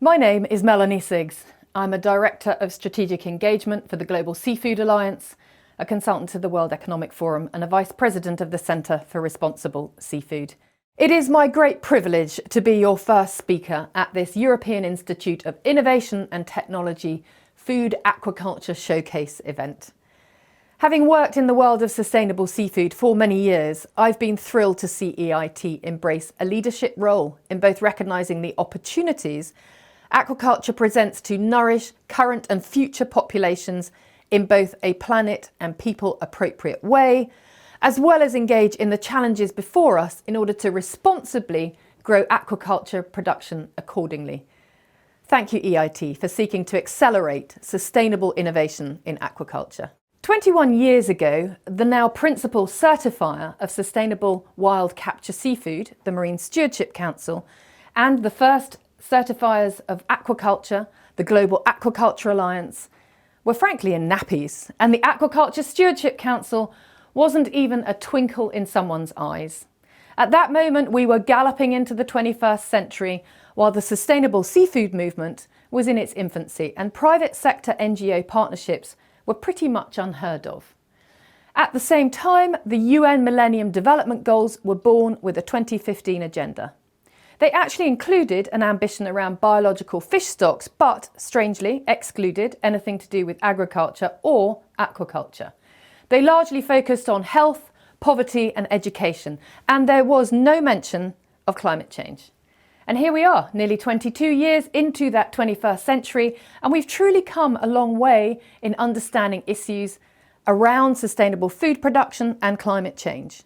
My name is Melanie Siggs. I'm a Director of Strategic Engagement for the Global Seafood Alliance, a consultant to the World Economic Forum and a Vice President of the Centre for Responsible Seafood. It is my great privilege to be your first speaker at this European Institute of Innovation and Technology Food Aquaculture Showcase event. Having worked in the world of sustainable seafood for many years, I've been thrilled to see EIT embrace a leadership role in both recognising the opportunities aquaculture presents to nourish current and future populations in both a planet and people appropriate way, as well as engage in the challenges before us in order to responsibly grow aquaculture production accordingly. Thank you, EIT, for seeking to accelerate sustainable innovation in aquaculture. 21 years ago, the now principal certifier of sustainable wild capture seafood, the Marine Stewardship Council, and the first certifiers of aquaculture, the Global Aquaculture Alliance, were frankly in nappies, and the Aquaculture Stewardship Council wasn't even a twinkle in someone's eyes. At that moment, we were galloping into the 21st century, while the sustainable seafood movement was in its infancy, and private sector NGO partnerships were pretty much unheard of. At the same time, the UN Millennium Development Goals were born with a 2015 agenda. They actually included an ambition around biological fish stocks, but strangely excluded anything to do with agriculture or aquaculture. They largely focused on health, poverty and education, and there was no mention of climate change. And here we are, nearly 22 years into that 21st century, and we've truly come a long way in understanding issues around sustainable food production and climate change.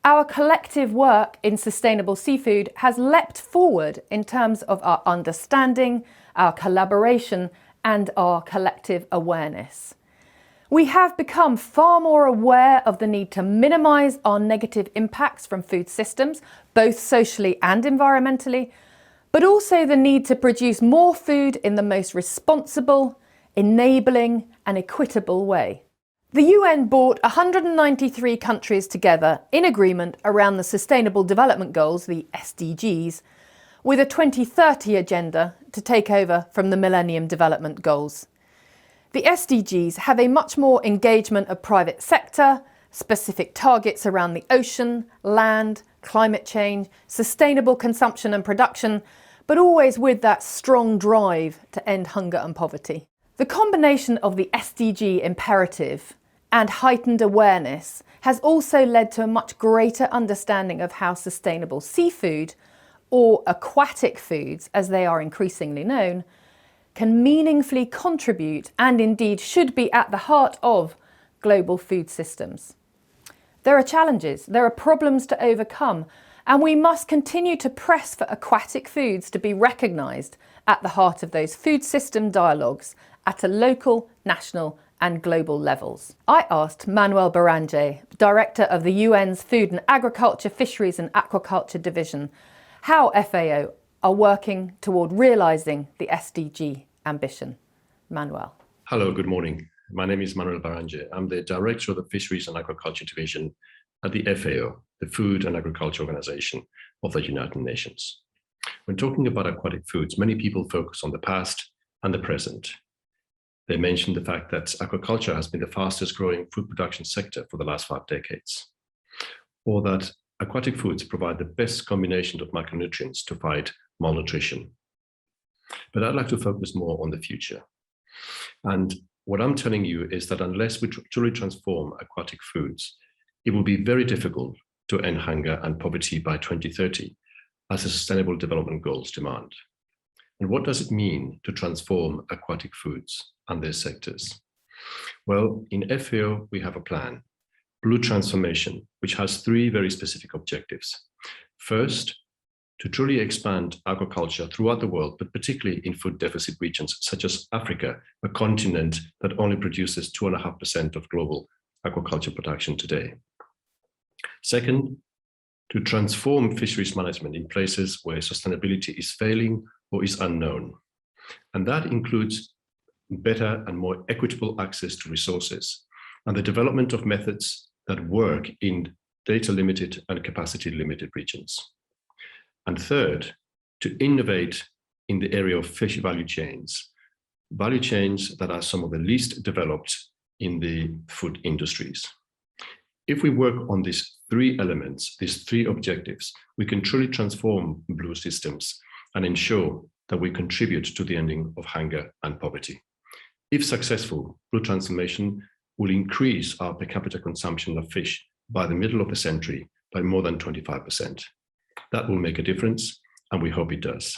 Our collective work in sustainable seafood has leapt forward in terms of our understanding, our collaboration, and our collective awareness. We have become far more aware of the need to minimise our negative impacts from food systems, both socially and environmentally, but also the need to produce more food in the most responsible, enabling, and equitable way. The UN brought 193 countries together in agreement around the Sustainable Development Goals, the SDGs, with a 2030 agenda to take over from the Millennium Development Goals. The SDGs have a much more engagement of private sector, specific targets around the ocean, land, climate change, sustainable consumption and production, but always with that strong drive to end hunger and poverty. The combination of the SDG imperative and heightened awareness has also led to a much greater understanding of how sustainable seafood, or aquatic foods as they are increasingly known, can meaningfully contribute and indeed should be at the heart of global food systems. There are challenges, there are problems to overcome, and we must continue to press for aquatic foods to be recognised at the heart of those food system dialogues at a local, national and global levels. I asked Manuel Baranje, Director of the UN's Food and Agriculture, Fisheries and Aquaculture Division, how FAO are working toward realising the SDG ambition. Manuel. Hello, good morning. My name is Manuel Baranje. I'm the Director of the Fisheries and Aquaculture Division at the FAO, the Food and Agriculture Organization of the United Nations. When talking about aquatic foods, many people focus on the past and the present. They mention the fact that aquaculture has been the fastest growing food production sector for the last 5 decades, or that aquatic foods provide the best combination of macronutrients to fight malnutrition. But I'd like to focus more on the future. And what I'm telling you is that unless we truly transform aquatic foods, it will be very difficult to end hunger and poverty by 2030, as the Sustainable Development Goals demand. And what does it mean to transform aquatic foods and their sectors? Well, in FAO, we have a plan, Blue Transformation, which has 3 very specific objectives. First, to truly expand aquaculture throughout the world, but particularly in food deficit regions such as Africa, a continent that only produces 2.5% of global aquaculture production today. Second, to transform fisheries management in places where sustainability is failing or is unknown. And that includes better and more equitable access to resources and the development of methods that work in data-limited and capacity-limited regions. And third, to innovate in the area of fish value chains that are some of the least developed in the food industries. If we work on these three elements, these three objectives, we can truly transform blue systems and ensure that we contribute to the ending of hunger and poverty. If successful, blue transformation will increase our per capita consumption of fish by the middle of the century by more than 25%. That will make a difference, and we hope it does.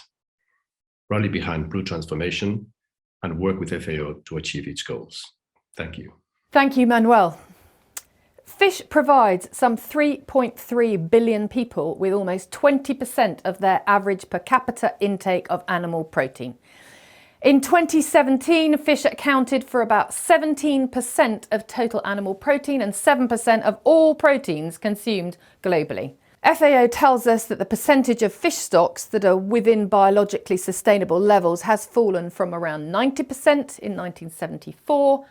Rally behind blue transformation and work with FAO to achieve its goals. Thank you. Thank you, Manuel. Fish provides some 3.3 billion people with almost 20% of their average per capita intake of animal protein. In 2017, fish accounted for about 17% of total animal protein and 7% of all proteins consumed globally. FAO tells us that the percentage of fish stocks that are within biologically sustainable levels has fallen from around 90% in 1974,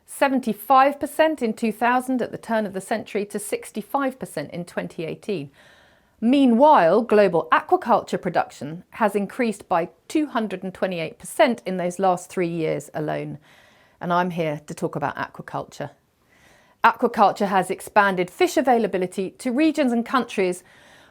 75% in 2000 at the turn of the century to 65% in 2018. Meanwhile, global aquaculture production has increased by 228% in those last 3 years alone. And I'm here to talk about aquaculture. Aquaculture has expanded fish availability to regions and countries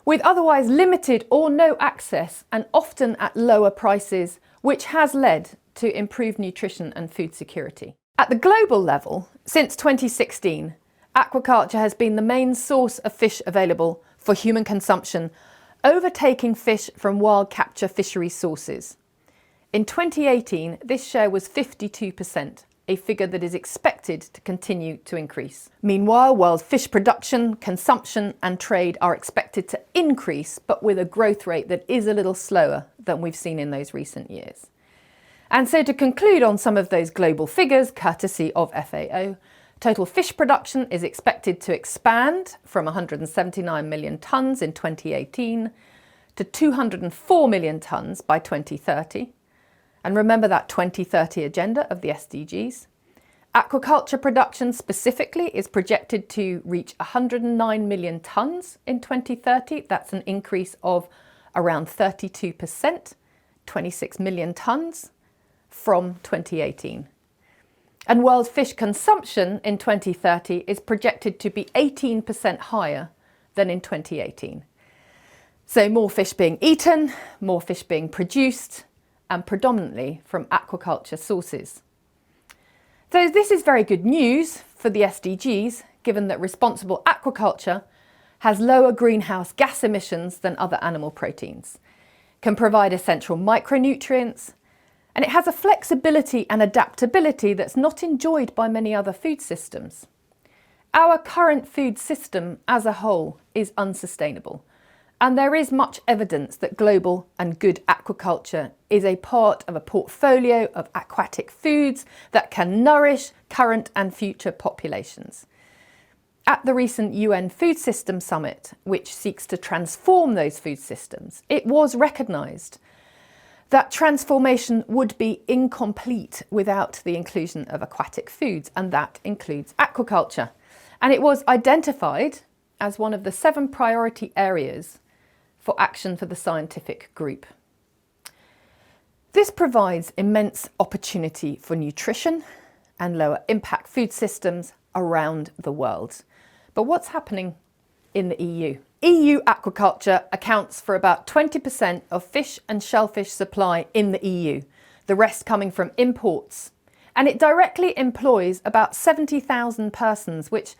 with otherwise limited or no access, and often at lower prices, which has led to improved nutrition and food security. At the global level, since 2016, aquaculture has been the main source of fish available for human consumption, overtaking fish from wild capture fishery sources. In 2018, this share was 52%, a figure that is expected to continue to increase. Meanwhile, world fish production, consumption and trade are expected to increase, but with a growth rate that is a little slower than we've seen in those recent years. And so to conclude on some of those global figures, courtesy of FAO, total fish production is expected to expand from 179 million tonnes in 2018 to 204 million tonnes by 2030. And remember that 2030 agenda of the SDGs. Aquaculture production specifically is projected to reach 109 million tonnes in 2030. That's an increase of around 32%, 26 million tonnes from 2018. And world fish consumption in 2030 is projected to be 18% higher than in 2018. So more fish being eaten, more fish being produced, and predominantly from aquaculture sources. So this is very good news for the SDGs, given that responsible aquaculture has lower greenhouse gas emissions than other animal proteins, can provide essential micronutrients, and it has a flexibility and adaptability that's not enjoyed by many other food systems. Our current food system as a whole is unsustainable, and there is much evidence that global and good aquaculture is a part of a portfolio of aquatic foods that can nourish current and future populations. At the recent UN Food System Summit, which seeks to transform those food systems, it was recognised that transformation would be incomplete without the inclusion of aquatic foods, and that includes aquaculture. And it was identified as one of the 7 priority areas for action for the scientific group. This provides immense opportunity for nutrition and lower impact food systems around the world. But what's happening in the EU? EU aquaculture accounts for about 20% of fish and shellfish supply in the EU, the rest coming from imports. And it directly employs about 70,000 persons, which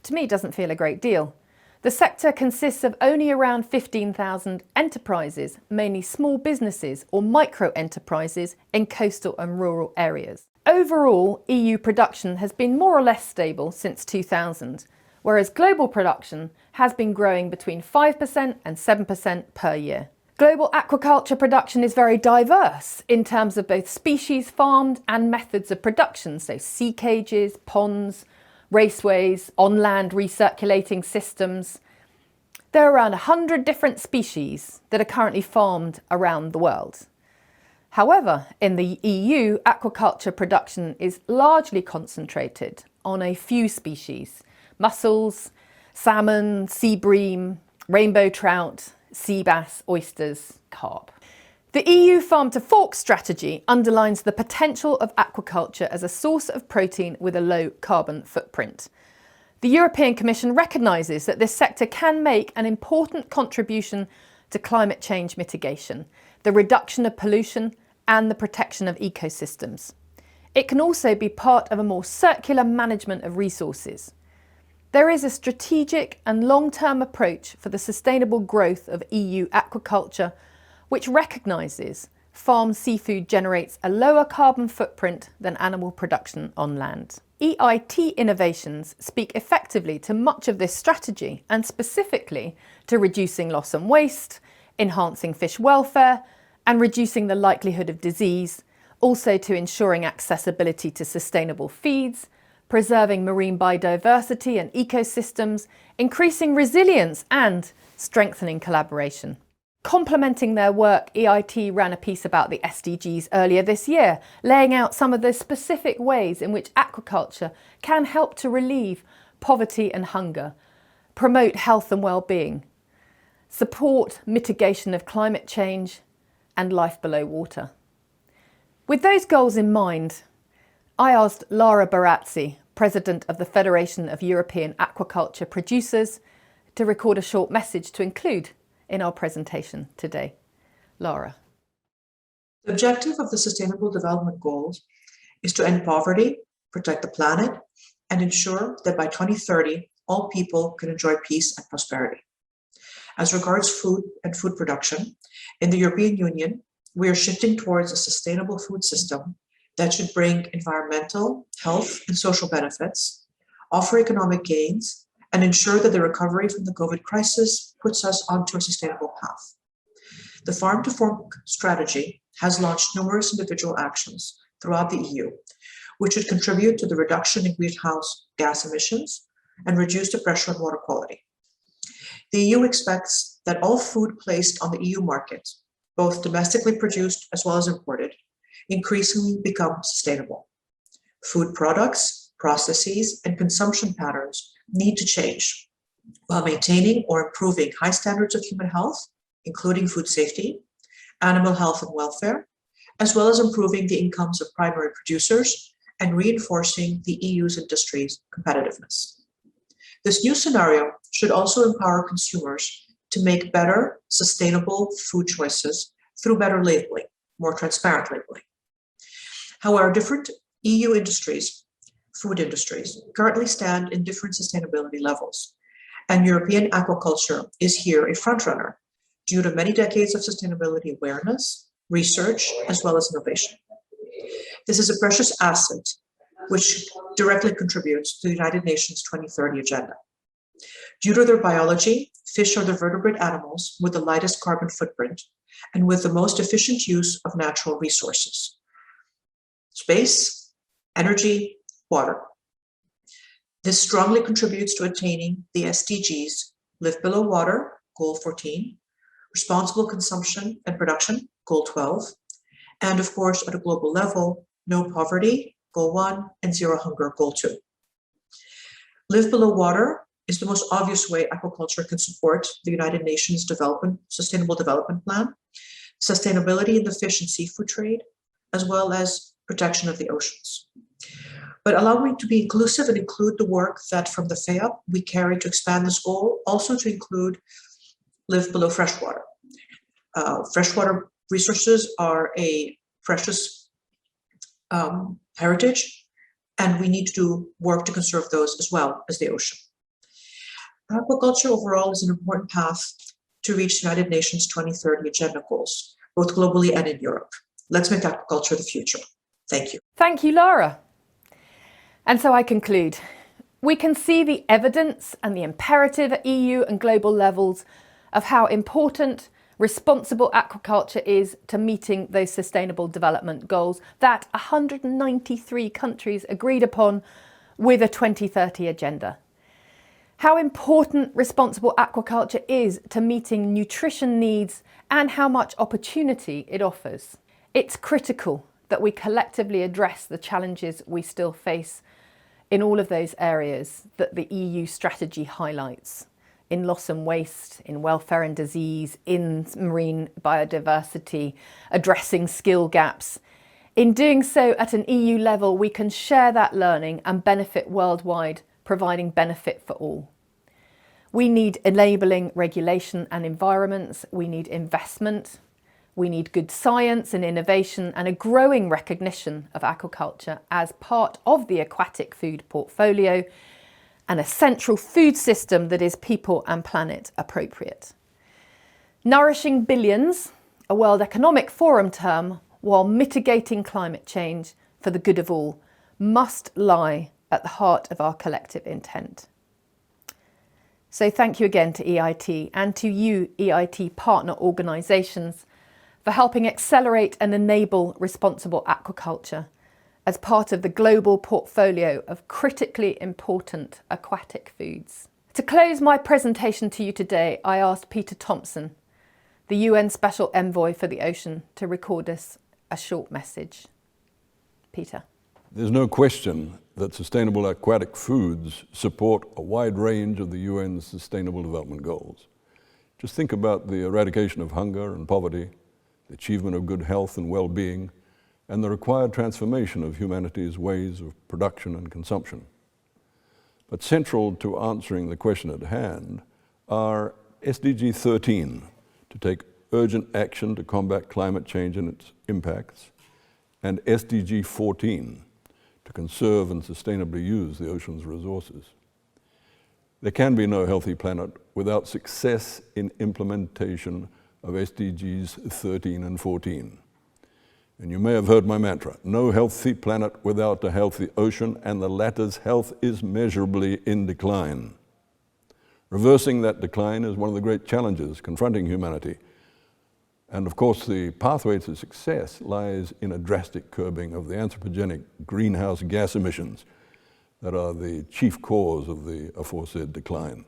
to me doesn't feel a great deal. The sector consists of only around 15,000 enterprises, mainly small businesses or micro enterprises in coastal and rural areas. Overall, EU production has been more or less stable since 2000, whereas global production has been growing between 5% and 7% per year. Global aquaculture production is very diverse in terms of both species farmed and methods of production, so sea cages, ponds, raceways, on-land recirculating systems. There are around 100 different species that are currently farmed around the world. However, in the EU, aquaculture production is largely concentrated on a few species: mussels, salmon, sea bream, rainbow trout, sea bass, oysters, carp. The EU Farm to Fork strategy underlines the potential of aquaculture as a source of protein with a low carbon footprint. The European Commission recognises that this sector can make an important contribution to climate change mitigation, the reduction of pollution and the protection of ecosystems. It can also be part of a more circular management of resources. There is a strategic and long-term approach for the sustainable growth of EU aquaculture, which recognises farm seafood generates a lower carbon footprint than animal production on land. EIT innovations speak effectively to much of this strategy and specifically to reducing loss and waste, enhancing fish welfare and reducing the likelihood of disease, also to ensuring accessibility to sustainable feeds, preserving marine biodiversity and ecosystems, increasing resilience and strengthening collaboration. Complementing their work, EIT ran a piece about the SDGs earlier this year, laying out some of the specific ways in which aquaculture can help to relieve poverty and hunger, promote health and well-being, support mitigation of climate change and life below water. With those goals in mind, I asked Lara Barazzi, President of the Federation of European Aquaculture Producers, to record a short message to include in our presentation today. Lara. The objective of the Sustainable Development Goals is to end poverty, protect the planet, and ensure that by 2030, all people can enjoy peace and prosperity. As regards food and food production, in the European Union, we are shifting towards a sustainable food system that should bring environmental, health, and social benefits, offer economic gains, and ensure that the recovery from the COVID crisis puts us onto a sustainable path. The Farm to Fork strategy has launched numerous individual actions throughout the EU, which should contribute to the reduction in greenhouse gas emissions and reduce the pressure on water quality. The EU expects that all food placed on the EU market, both domestically produced as well as imported, increasingly become sustainable. Food products, processes, and consumption patterns need to change while maintaining or improving high standards of human health, including food safety, animal health and welfare, as well as improving the incomes of primary producers and reinforcing the EU's industry's competitiveness. This new scenario should also empower consumers to make better, sustainable food choices through better labeling, more transparent labeling. However, different EU industries, food industries, currently stand in different sustainability levels, and European aquaculture is here a frontrunner due to many decades of sustainability awareness, research, as well as innovation. This is a precious asset which directly contributes to the United Nations 2030 agenda. Due to their biology, fish are the vertebrate animals with the lightest carbon footprint and with the most efficient use of natural resources: space, energy, water. This strongly contributes to attaining the SDGs, Live Below Water, Goal 14, Responsible Consumption and Production, Goal 12, and of course, at a global level, No Poverty, Goal 1, and Zero Hunger, Goal 2. Live Below Water is the most obvious way aquaculture can support the United Nations Sustainable Development Plan, sustainability in the fish and seafood trade, as well as protection of the oceans. But allow me to be inclusive and include the work that from the FEOP we carry to expand this goal, also to include Live Below Freshwater. Freshwater resources are a precious heritage, and we need to do work to conserve those as well as the ocean. Aquaculture overall is an important path to reach the United Nations 2030 agenda goals, both globally and in Europe. Let's make aquaculture the future. Thank you. Thank you, Lara. And so I conclude. We can see the evidence and the imperative at EU and global levels of how important responsible aquaculture is to meeting those sustainable development goals that 193 countries agreed upon with a 2030 agenda. How important responsible aquaculture is to meeting nutrition needs and how much opportunity it offers. It's critical that we collectively address the challenges we still face in all of those areas that the EU strategy highlights in loss and waste, in welfare and disease, in marine biodiversity, addressing skill gaps. In doing so at an EU level, we can share that learning and benefit worldwide, providing benefit for all. We need enabling regulation and environments. We need investment. We need good science and innovation and a growing recognition of aquaculture as part of the aquatic food portfolio and a central food system that is people and planet appropriate. Nourishing billions, a World Economic Forum term, while mitigating climate change for the good of all, must lie at the heart of our collective intent. So thank you again to EIT and to you EIT partner organisations for helping accelerate and enable responsible aquaculture as part of the global portfolio of critically important aquatic foods. To close my presentation to you today, I asked Peter Thompson, the UN Special Envoy for the Ocean, to record us a short message. Peter. There's no question that sustainable aquatic foods support a wide range of the UN's Sustainable Development Goals. Just think about the eradication of hunger and poverty, the achievement of good health and well-being, and the required transformation of humanity's ways of production and consumption. But central to answering the question at hand are SDG 13, to take urgent action to combat climate change and its impacts, and SDG 14, to conserve and sustainably use the ocean's resources. There can be no healthy planet without success in implementation of SDGs 13 and 14. And you may have heard my mantra, no healthy planet without a healthy ocean, and the latter's health is measurably in decline. Reversing that decline is one of the great challenges confronting humanity. And of course, the pathway to success lies in a drastic curbing of the anthropogenic greenhouse gas emissions that are the chief cause of the aforesaid decline.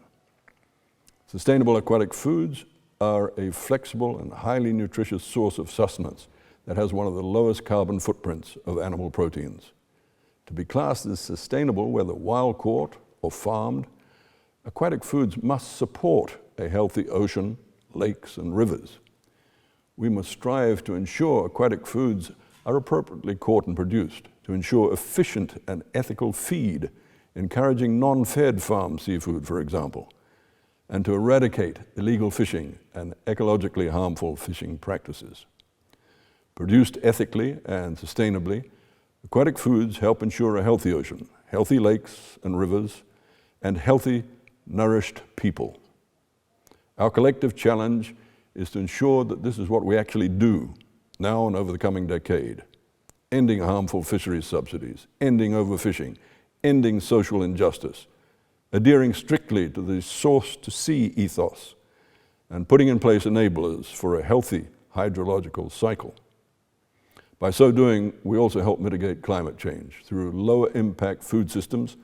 Sustainable aquatic foods are a flexible and highly nutritious source of sustenance that has one of the lowest carbon footprints of animal proteins. To be classed as sustainable, whether wild caught or farmed, aquatic foods must support a healthy ocean, lakes, and rivers. We must strive to ensure aquatic foods are appropriately caught and produced, to ensure efficient and ethical feed, encouraging non-fed farm seafood, for example, and to eradicate illegal fishing and ecologically harmful fishing practices. Produced ethically and sustainably, aquatic foods help ensure a healthy ocean, healthy lakes and rivers, and healthy, nourished people. Our collective challenge is to ensure that this is what we actually do now and over the coming decade, ending harmful fisheries subsidies, ending overfishing, ending social injustice, adhering strictly to the source-to-sea ethos, and putting in place enablers for a healthy hydrological cycle. By so doing, we also help mitigate climate change through lower impact food systems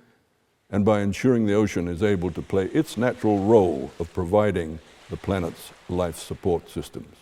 and by ensuring the ocean is able to play its natural role of providing the planet's life support systems.